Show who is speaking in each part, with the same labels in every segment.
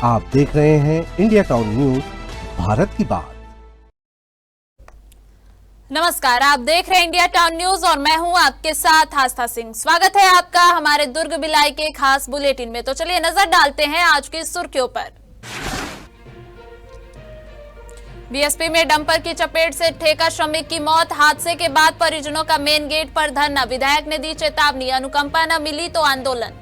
Speaker 1: आप देख रहे हैं इंडिया टाउन न्यूज, भारत की बात।
Speaker 2: नमस्कार, आप देख रहे हैं इंडिया टाउन न्यूज और मैं हूं आपके साथ आस्था सिंह। स्वागत है आपका हमारे दुर्ग भिलाई के खास बुलेटिन में। तो चलिए नजर डालते हैं आज की सुर्खियों पर। बीएसपी में डंपर की चपेट से ठेका श्रमिक की मौत। हादसे के बाद परिजनों का मेन गेट पर धरना। विधायक ने दी चेतावनी, अनुकंपा न मिली तो आंदोलन।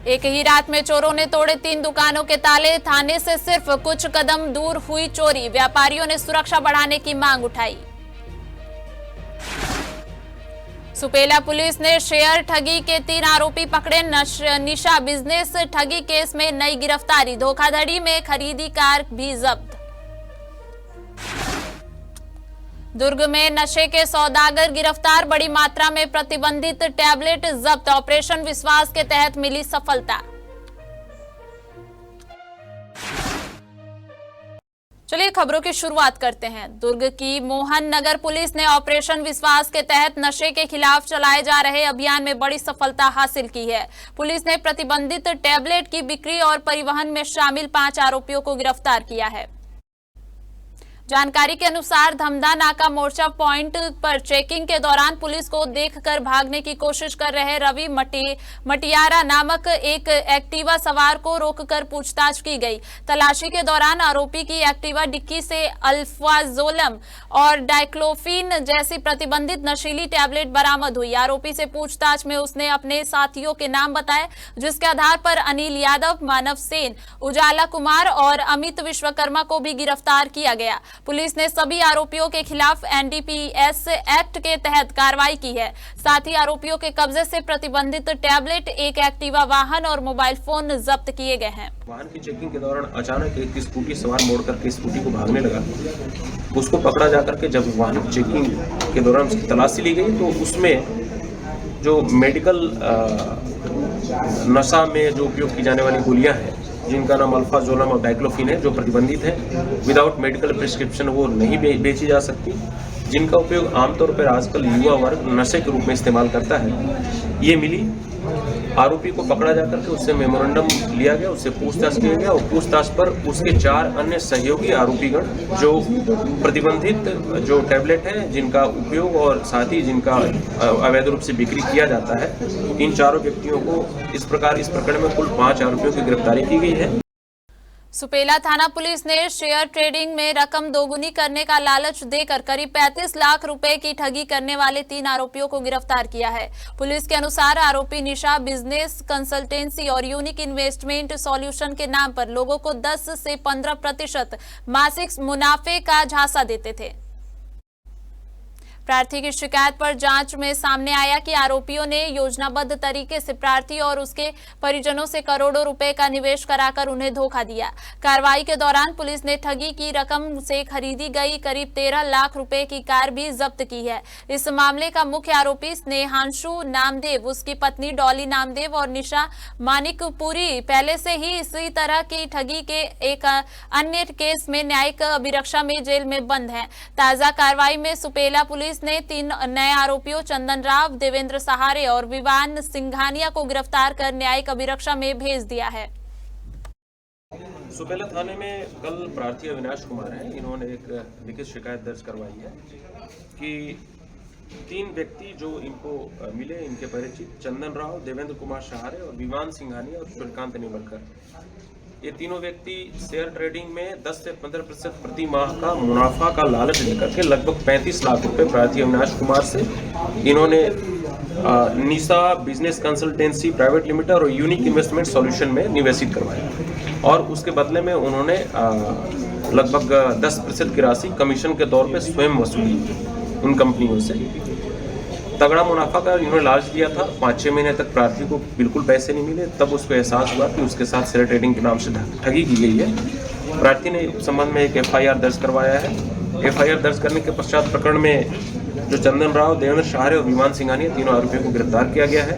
Speaker 2: एक ही रात में चोरों ने तोड़े 3 दुकानों के ताले। थाने से सिर्फ कुछ कदम दूर हुई चोरी। व्यापारियों ने सुरक्षा बढ़ाने की मांग उठाई। सुपेला पुलिस ने शेयर ठगी के 3 आरोपी पकड़े। निशा बिजनेस ठगी केस में नई गिरफ्तारी। धोखाधड़ी में खरीदी कार भी जब्त। दुर्ग में नशे के सौदागर गिरफ्तार। बड़ी मात्रा में प्रतिबंधित टैबलेट जब्त। ऑपरेशन विश्वास के तहत मिली सफलता। चलिए खबरों की शुरुआत करते हैं। दुर्ग की मोहन नगर पुलिस ने ऑपरेशन विश्वास के तहत नशे के खिलाफ चलाए जा रहे अभियान में बड़ी सफलता हासिल की है। पुलिस ने प्रतिबंधित टैबलेट की बिक्री और परिवहन में शामिल 5 आरोपियों को गिरफ्तार किया है। जानकारी के अनुसार धमधा नाका मोर्चा पॉइंट पर चेकिंग के दौरान पुलिस को देखकर भागने की कोशिश कर रहे रवि मटियारा नामक एक एक्टिवा सवार को रोककर पूछताछ की गई। तलाशी के दौरान आरोपी की एक्टिवा डिक्की से अल्फाजोलम और डाइक्लोफिन जैसी प्रतिबंधित नशीली टैबलेट बरामद हुई। आरोपी से पूछताछ में उसने अपने साथियों के नाम बताए, जिसके आधार पर अनिल यादव, मानव सेन, उजाला कुमार और अमित विश्वकर्मा को भी गिरफ्तार किया गया। पुलिस ने सभी आरोपियों के खिलाफ एनडीपीएस एक्ट के तहत कार्रवाई की है। साथ ही आरोपियों के कब्जे से प्रतिबंधित टैबलेट, एक एक्टिवा वाहन और मोबाइल फोन जब्त किए गए हैं।
Speaker 3: वाहन की चेकिंग के दौरान अचानक एक स्कूटी सवार मोड़ करके स्कूटी को भागने लगा। उसको पकड़ा जाकर के जब वाहन चेकिंग के दौरान उसकी तलाशी ली गई तो उसमें जो मेडिकल नशा में जो उपयोग की जाने वाली गोलियां हैं, जिनका नाम अल्फाजोलम और डाइक्लोफिन है, जो प्रतिबंधित है, विदाउट मेडिकल प्रिस्क्रिप्शन वो नहीं बेची जा सकती, जिनका उपयोग आमतौर पर आजकल युवा वर्ग नशे के रूप में इस्तेमाल करता है, ये मिली। आरोपी को पकड़ा जाकर के उससे मेमोरेंडम लिया गया, उससे पूछताछ किया गया और पूछताछ पर उसके 4 अन्य सहयोगी आरोपीगण जो प्रतिबंधित जो टैबलेट है जिनका उपयोग और साथ ही जिनका अवैध रूप से बिक्री किया जाता है, इन चारों व्यक्तियों को इस प्रकरण में कुल 5 आरोपियों की गिरफ्तारी की गई है।
Speaker 2: सुपेला थाना पुलिस ने शेयर ट्रेडिंग में रकम दोगुनी करने का लालच देकर करीब 35 लाख रुपए की ठगी करने वाले 3 आरोपियों को गिरफ्तार किया है। पुलिस के अनुसार आरोपी निशा बिजनेस कंसल्टेंसी और यूनिक इन्वेस्टमेंट सॉल्यूशन के नाम पर लोगों को 10 से 15% मासिक मुनाफे का झांसा देते थे। प्रार्थी की शिकायत पर जांच में सामने आया कि आरोपियों ने योजनाबद्ध तरीके से प्रार्थी और उसके परिजनों से करोड़ों रुपए का निवेश कराकर उन्हें धोखा दिया। कार्रवाई के दौरान पुलिस ने ठगी की रकम से खरीदी गई करीब 13 लाख रुपए की कार भी जब्त की है। इस मामले का मुख्य आरोपी स्नेहांशु नामदेव, उसकी पत्नी डॉली नामदेव और निशा मानिकपुरी पहले से ही इसी तरह की ठगी के एक अन्य केस में न्यायिक अभिरक्षा में जेल में बंद है। ताजा कार्रवाई में सुपेला पुलिस ने 3 नए आरोपियों चंदन राव, देवेंद्र सहारे और विवान सिंघानिया को गिरफ्तार कर न्यायिक अभिरक्षा में भेज दिया है।
Speaker 3: सुपेला थाने में कल प्रार्थी अविनाश कुमार हैं, इन्होंने एक लिखित शिकायत दर्ज करवाई है कि 3 व्यक्ति जो इनको मिले, इनके परिचित चंदन राव, देवेंद्र कुमार सहारे और विवान सिंघानिया और सूर्यकांत निवलकर, ये तीनों व्यक्ति शेयर ट्रेडिंग में 10 से 15% प्रति माह का मुनाफा का लालच देकर के लगभग 35 लाख रुपए प्रार्थी अविनाश कुमार से इन्होंने निशा बिजनेस कंसल्टेंसी प्राइवेट लिमिटेड और यूनिक इन्वेस्टमेंट सॉल्यूशन में निवेशित करवाया और उसके बदले में उन्होंने लगभग 10% की राशि कमीशन के तौर पे स्वयं वसूली उन कंपनियों से। तगड़ा मुनाफा का इन्होंने लालच दिया था। 5-6 महीने तक प्रार्थी को बिल्कुल पैसे नहीं मिले। तब उसको एहसास हुआ कि उसके साथ शेयर ट्रेडिंग के नाम से ठगी की गई है। प्रार्थी ने इस संबंध में एक एफआईआर दर्ज करवाया है। एफआईआर दर्ज करने के पश्चात प्रकरण में जो चंदन राव, देवेंद्र सहारे और विमान सिंघानिया, तीनों आरोपियों को गिरफ्तार किया गया है।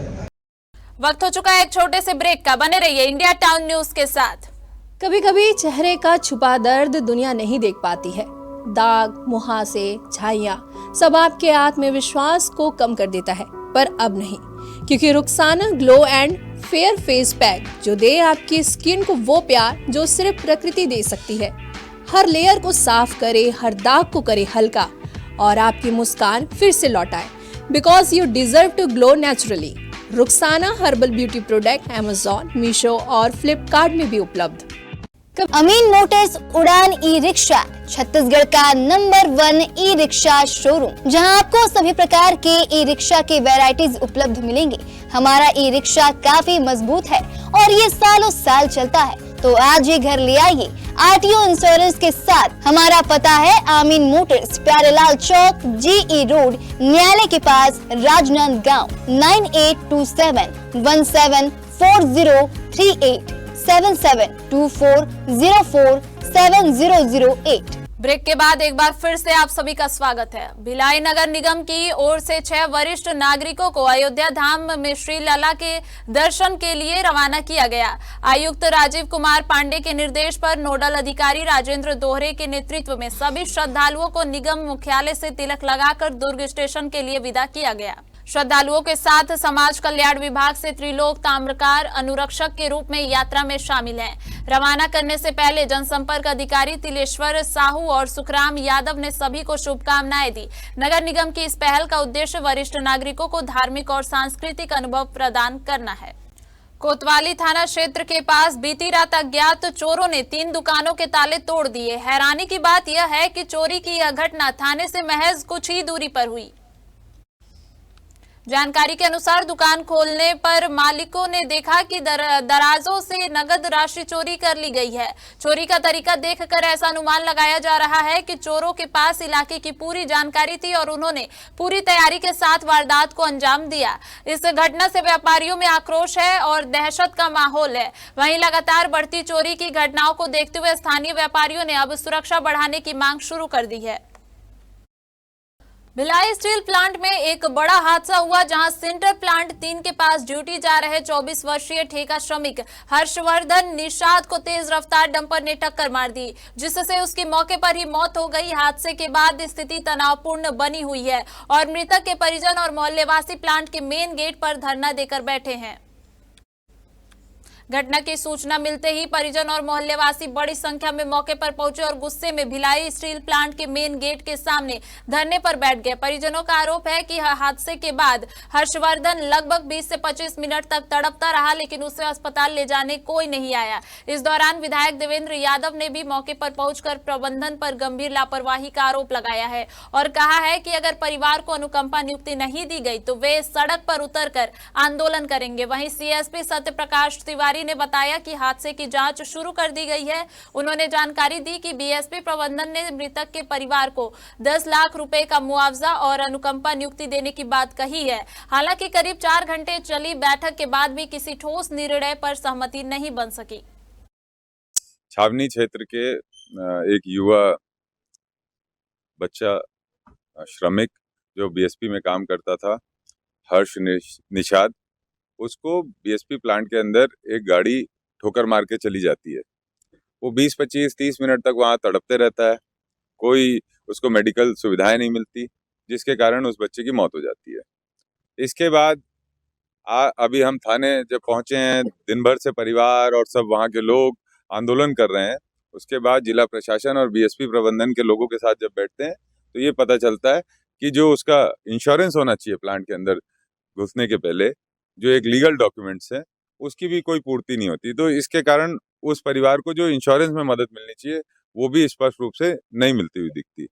Speaker 2: वक्त हो चुका है एक छोटे से ब्रेक का। बने रहिए इंडिया टाउन न्यूज के साथ।
Speaker 4: कभी कभी चेहरे का छुपा दर्द दुनिया नहीं देख पाती है। दाग, मुहासे, झाइयां सब आपके आत्मविश्वास को कम कर देता है, पर अब नहीं, क्योंकि Rukhsana glow and fair face pack जो दे आपकी स्किन को वो प्यार जो सिर्फ प्रकृति दे सकती है। हर लेयर को साफ करे, हर दाग को करे हल्का और आपकी मुस्कान फिर से लौटाए। Because you deserve to glow naturally. Rukhsana herbal beauty product Amazon, Meesho और फ्लिपकार्ट में भी उपलब्ध।
Speaker 5: अमीन मोटर्स उड़ान ई रिक्शा छत्तीसगढ़ का नंबर 1 ई रिक्शा शोरूम, जहां आपको सभी प्रकार के ई रिक्शा के वैरायटीज उपलब्ध मिलेंगे। हमारा ई रिक्शा काफी मजबूत है और ये सालों साल चलता है, तो आज ही घर ले आइए आरटीओ इंश्योरेंस के साथ। हमारा पता है अमीन मोटर्स, प्यारेलाल चौक, जीई रोड, न्यायालय के पास, राजनांदगांव। 9827174038 7724047008।
Speaker 2: ब्रेक के बाद एक बार फिर से आप सभी का स्वागत है। भिलाई नगर निगम की ओर से 6 वरिष्ठ नागरिकों को अयोध्या धाम में श्री लला के दर्शन के लिए रवाना किया गया। आयुक्त राजीव कुमार पांडे के निर्देश पर नोडल अधिकारी राजेंद्र दोहरे के नेतृत्व में सभी श्रद्धालुओं को निगम मुख्यालय से तिलक लगाकर दुर्ग स्टेशन के लिए विदा किया गया। श्रद्धालुओं के साथ समाज कल्याण विभाग से त्रिलोक ताम्रकार अनुरक्षक के रूप में यात्रा में शामिल हैं। रवाना करने से पहले जनसंपर्क अधिकारी तिलेश्वर साहू और सुखराम यादव ने सभी को शुभकामनाएं दी। नगर निगम की इस पहल का उद्देश्य वरिष्ठ नागरिकों को धार्मिक और सांस्कृतिक अनुभव प्रदान करना है। कोतवाली थाना क्षेत्र के पास बीती रात अज्ञात चोरों ने 3 दुकानों के ताले तोड़ दिए। हैरानी की बात यह है कि चोरी की यह घटना थाने से महज कुछ ही दूरी पर हुई। जानकारी के अनुसार दुकान खोलने पर मालिकों ने देखा कि दराजों से नगद राशि चोरी कर ली गई है। चोरी का तरीका देखकर ऐसा अनुमान लगाया जा रहा है कि चोरों के पास इलाके की पूरी जानकारी थी और उन्होंने पूरी तैयारी के साथ वारदात को अंजाम दिया। इस घटना से व्यापारियों में आक्रोश है और दहशत का माहौल है। वहीं लगातार बढ़ती चोरी की घटनाओं को देखते हुए स्थानीय व्यापारियों ने अब सुरक्षा बढ़ाने की मांग शुरू कर दी है। भिलाई स्टील प्लांट में एक बड़ा हादसा हुआ, जहां सिंटर प्लांट 3 के पास ड्यूटी जा रहे 24 वर्षीय ठेका श्रमिक हर्षवर्धन निषाद को तेज रफ्तार डंपर ने टक्कर मार दी, जिससे उसकी मौके पर ही मौत हो गई। हादसे के बाद स्थिति तनावपूर्ण बनी हुई है और मृतक के परिजन और मोहल्लेवासी प्लांट के मेन गेट पर धरना देकर बैठे हैं। घटना की सूचना मिलते ही परिजन और मोहल्लेवासी बड़ी संख्या में मौके पर पहुंचे और गुस्से में भिलाई स्टील प्लांट के मेन गेट के सामने धरने पर बैठ गए। परिजनों का आरोप है कि हादसे के बाद हर्षवर्धन लगभग 20 से 25 मिनट तक तड़पता रहा, लेकिन उसे अस्पताल ले जाने कोई नहीं आया। इस दौरान विधायक देवेंद्र यादव ने भी मौके पर पहुंचकर प्रबंधन पर गंभीर लापरवाही का आरोप लगाया है और कहा है कि अगर परिवार को अनुकंपा नियुक्ति नहीं दी गई तो वे सड़क पर उतरकर आंदोलन करेंगे। वहीं सीएसपी सत्य प्रकाश तिवारी ने बताया कि हादसे की जांच शुरू कर दी गई है। उन्होंने जानकारी दी कि बीएसपी प्रबंधन ने मृतक के परिवार को 10 लाख रुपए का मुआवजा और अनुकंपा नियुक्ति देने की बात कही है। हालांकि करीब 4 घंटे चली बैठक के बाद भी किसी ठोस निर्णय पर सहमति नहीं बन सकी।
Speaker 6: छावनी क्षेत्र के एक युवा बच्चा श्रमिक जो बीएसपी में काम करता था, हर्ष निषाद, उसको बीएसपी प्लांट के अंदर एक गाड़ी ठोकर मार के चली जाती है। वो 20, 25, 30 मिनट तक वहाँ तड़पते रहता है। कोई उसको मेडिकल सुविधाएं नहीं मिलती, जिसके कारण उस बच्चे की मौत हो जाती है। इसके बाद अभी हम थाने जब पहुंचे हैं, दिन भर से परिवार और सब वहाँ के लोग आंदोलन कर रहे हैं। उसके बाद जिला प्रशासन और बीएसपी प्रबंधन के लोगों के साथ जब बैठते हैं तो ये पता चलता है कि जो उसका इंश्योरेंस होना चाहिए प्लांट के अंदर घुसने के पहले, जो एक लीगल डॉक्यूमेंट्स है, उसकी भी कोई पूर्ति नहीं होती। तो इसके कारण उस परिवार को जो इंश्योरेंस में मदद मिलनी चाहिए वो भी स्पष्ट रूप से नहीं मिलती हुई दिखती।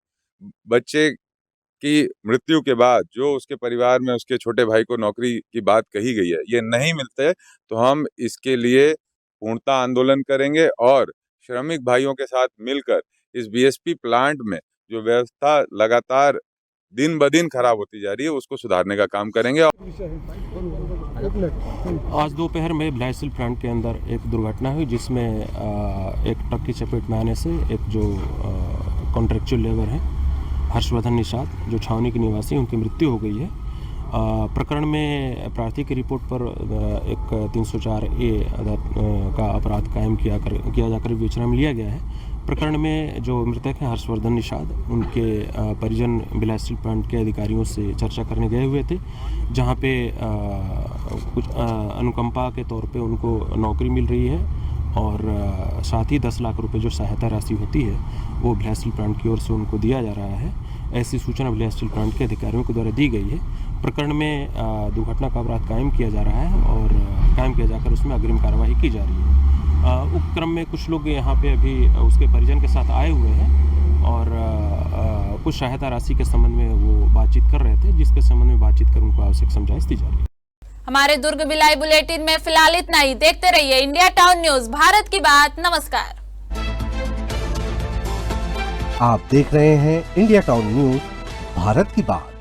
Speaker 6: बच्चे की मृत्यु के बाद जो उसके परिवार में उसके छोटे भाई को नौकरी की बात कही गई है, ये नहीं मिलते, तो हम इसके लिए पूर्णतः आंदोलन करेंगे और श्रमिक भाइयों के साथ मिलकर इस बीएसपी प्लांट में जो व्यवस्था लगातार दिन ब दिन खराब होती जा रही है उसको सुधारने का काम करेंगे।
Speaker 7: आज दोपहर में भिलाई स्टील प्लांट के अंदर एक दुर्घटना हुई, जिसमें एक ट्रक की चपेट में आने से एक जो कॉन्ट्रेक्चुअल लेबर है हर्षवर्धन निषाद, जो छावनी के निवासी, उनकी मृत्यु हो गई है। प्रकरण में प्रार्थी की रिपोर्ट पर एक 304A का अपराध कायम किया जाकर विवेचना में लिया गया है। प्रकरण में जो मृतक हैं हर्षवर्धन निषाद, उनके परिजन बिलास स्टील प्लांट के अधिकारियों से चर्चा करने गए हुए थे, जहां पे कुछ अनुकंपा के तौर पे उनको नौकरी मिल रही है और साथ ही 10 लाख रुपए जो सहायता राशि होती है वो बिलास स्टील प्लांट की ओर से उनको दिया जा रहा है। ऐसी सूचना बिलास स्टील प्लांट के अधिकारियों के द्वारा दी गई है। प्रकरण में दुर्घटना का अपराध कायम किया जा रहा है और कायम किया जाकर उसमें अग्रिम कार्रवाई की जा रही है। उपक्रम में कुछ लोग यहाँ पे अभी उसके परिजन के साथ आए हुए हैं और कुछ सहायता राशि के संबंध में वो बातचीत कर रहे थे, जिसके संबंध में बातचीत कर उनको आवश्यक समझाइश दी जा रही है।
Speaker 2: हमारे दुर्ग भिलाई बुलेटिन में फिलहाल इतना ही। देखते रहिए इंडिया टाउन न्यूज, भारत की बात। नमस्कार।
Speaker 1: आप देख रहे हैं इंडिया टाउन न्यूज, भारत की बात।